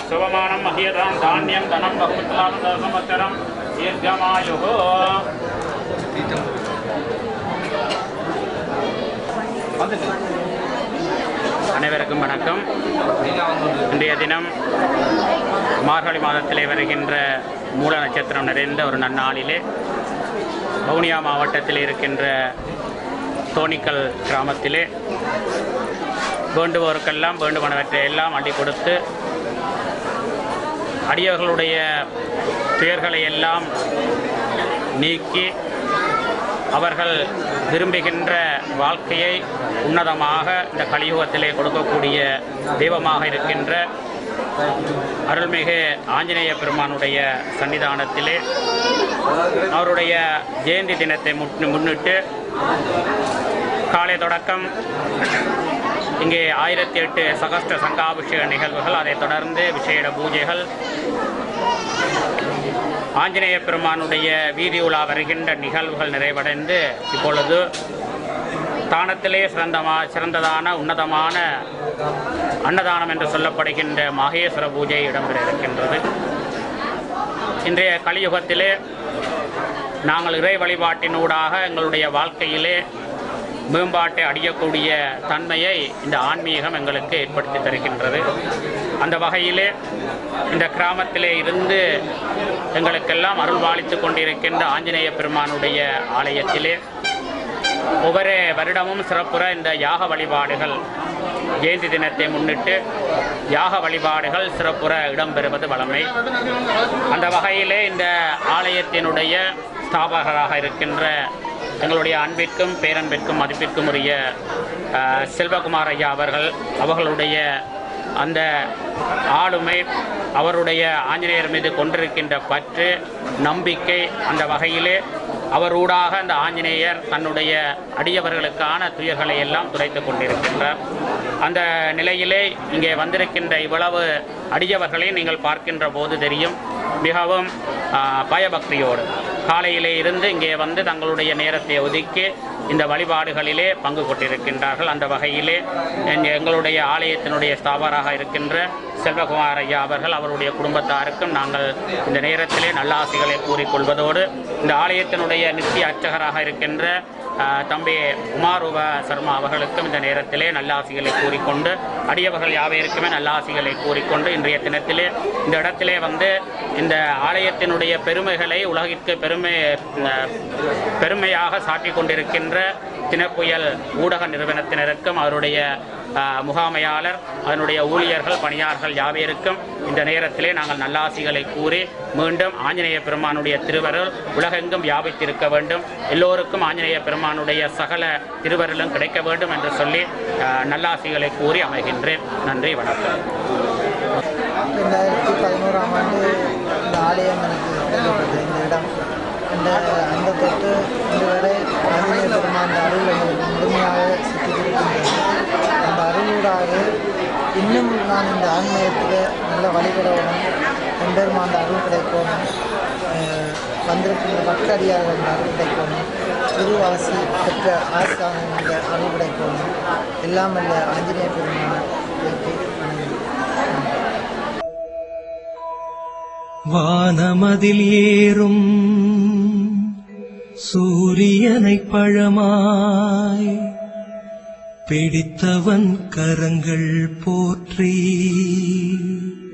शुभमानं मह्यतां धान्यं धनं बहुपुत्रां संवत्सरं दीर्घमायुः அனைவருக்கும் வணக்கம். இன்றைய தினம் மார்கழி மாதத்திலே வருகின்ற மூல நட்சத்திரம் நிறைந்த ஒரு நன்னாளிலே வவுனியா மாவட்டத்தில் இருக்கின்ற தோணிக்கல் கிராமத்திலே வேண்டுவோருக்கெல்லாம் வேண்டுமானவற்றை எல்லாம் அள்ளி கொடுத்து அடியவர்களுடைய பெயர்களை எல்லாம் நீக்கி அவர்கள் விரும்புகின்ற வாழ்க்கையை உன்னதமாக இந்த கலியுகத்திலே கொடுக்கக்கூடிய தெய்வமாக இருக்கின்ற அருள்மிகு ஆஞ்சநேய பெருமானுடைய சன்னிதானத்திலே அவருடைய ஜெயந்தி தினத்தை முன்னிட்டு காலை தொடக்கம் இங்கே 1008 சகஸ்ட சங்காபிஷேக நிகழ்வுகள், அதைத் தொடர்ந்து விசேட பூஜைகள், ஆஞ்சநேய பெருமானுடைய வீதி உலா வருகின்ற நிகழ்வுகள் நிறைவடைந்து இப்பொழுது தானத்திலே சிறந்ததான உன்னதமான அன்னதானம் என்று சொல்லப்படுகின்ற மகேஸ்வர பூஜை இடம்பெற இருக்கின்றது. இன்றைய கலியுகத்திலே நாங்கள் இறை வழிபாட்டினூடாக எங்களுடைய வாழ்க்கையிலே மேம்பாட்டை அடையக்கூடிய தன்மையை இந்த ஆன்மீகம் எங்களுக்கு ஏற்படுத்தி தருகின்றது. அந்த வகையிலே இந்த கிராமத்திலே இருந்து எங்களுக்கெல்லாம் அருள்பாலித்து கொண்டிருக்கின்ற ஆஞ்சநேய பெருமானுடைய ஆலயத்திலே ஒவ்வொரு வருடமும் சிறப்புற இந்த யாக வழிபாடுகள், ஜெயந்தி தினத்தை முன்னிட்டு யாக வழிபாடுகள் சிறப்புற இடம்பெறுவது வழமை. அந்த வகையிலே இந்த ஆலயத்தினுடைய ஸ்தாபகராக இருக்கின்ற எங்களுடைய அன்பிற்கும் பேரன்பிற்கும் மதிப்பிற்கும் உரிய செல்வகுமார் ஐயா அவர்களுடைய அந்த ஆளுமை, அவருடைய ஆஞ்சநேயர் மீது கொண்டிருக்கின்ற பற்று, நம்பிக்கை, அந்த வகையிலே அவரூடாக அந்த ஆஞ்சநேயர் தன்னுடைய அடியவர்களுக்கான துயர்களை எல்லாம் துடைத்து கொண்டிருக்கின்றார். அந்த நிலையிலே இங்கே வந்திருக்கின்ற இவ்வளவு அடியவர்களை நீங்கள் பார்க்கின்ற போது தெரியும், மிகவும் பயபக்தியோடு காலையிலே இருந்து இங்கே வந்து தங்களுடைய நேரத்தை ஒதுக்கி இந்த வழிபாடுகளிலே பங்கு கொண்டிருக்கின்றார்கள். அந்த வகையிலே எங்களுடைய ஆலயத்தினுடைய ஸ்தாபகராக இருக்கின்ற செல்வகுமார் ஐயா அவருடைய குடும்பத்தாருக்கும் நாங்கள் இந்த நேரத்திலே நல்லாசிகளை கூறிக்கொள்வதோடு, இந்த ஆலயத்தினுடைய நித்திய அர்ச்சகராக இருக்கின்ற தம்பி உமாரூப சர்மா அவர்களுக்கும் இந்த நேரத்திலே நல்லாசிகளை கூறிக்கொண்டு, அடியவர்கள் யாவையிருக்குமே நல்லாசிகளை கூறிக்கொண்டு, இன்றைய தினத்திலே இந்த இடத்திலே வந்து இந்த ஆலயத்தினுடைய பெருமைகளை உலகிற்கு பெருமையாக சாட்டிக் கொண்டிருக்கின்ற தினப்புயல் ஊடக நிறுவனத்தினருக்கும் அவருடைய முகாமையாளர், அதனுடைய ஊழியர்கள், பணியாளர்கள் யாவையிருக்கும் இந்த நேரத்திலே நாங்கள் நல்லாசிகளை கூறி மீண்டும் ஆஞ்சநேய பெருமானுடைய திருவருள் உலகெங்கும் வியாபித்திருக்க வேண்டும், எல்லோருக்கும் ஆஞ்சநேய பெருமானுடைய சகல திருவருளும் கிடைக்க வேண்டும் என்று சொல்லி நல்லாசிகளை கூறி அமைகின்றேன். நன்றி, வணக்கம். 2011ஆம் ஆண்டு இந்த ஆலயம் எனக்கு கிடைக்கப்பட்டது. இந்த இடம் அந்த தொட்டு இன்று வரை ஆஞ்சநேய பெருமான் அருள் எங்களுக்கு ஆன்மீகத்தில் நல்ல வழிபடணும், எம்பெருமாண்ட அருள் கிடைக்கணும், வந்திருக்கின்ற பக்தடியார்கள் அருள் கிடைக்கணும், குருவாசி பெற்ற ஆசானந்த அருள் கிடைக்கணும், எல்லாம் அல்ல ஆஞ்சநேய பெருமான வானமதில் ஏறும் சூரியனை பழமாய் பிடித்தவன் கரங்கள் போற்றி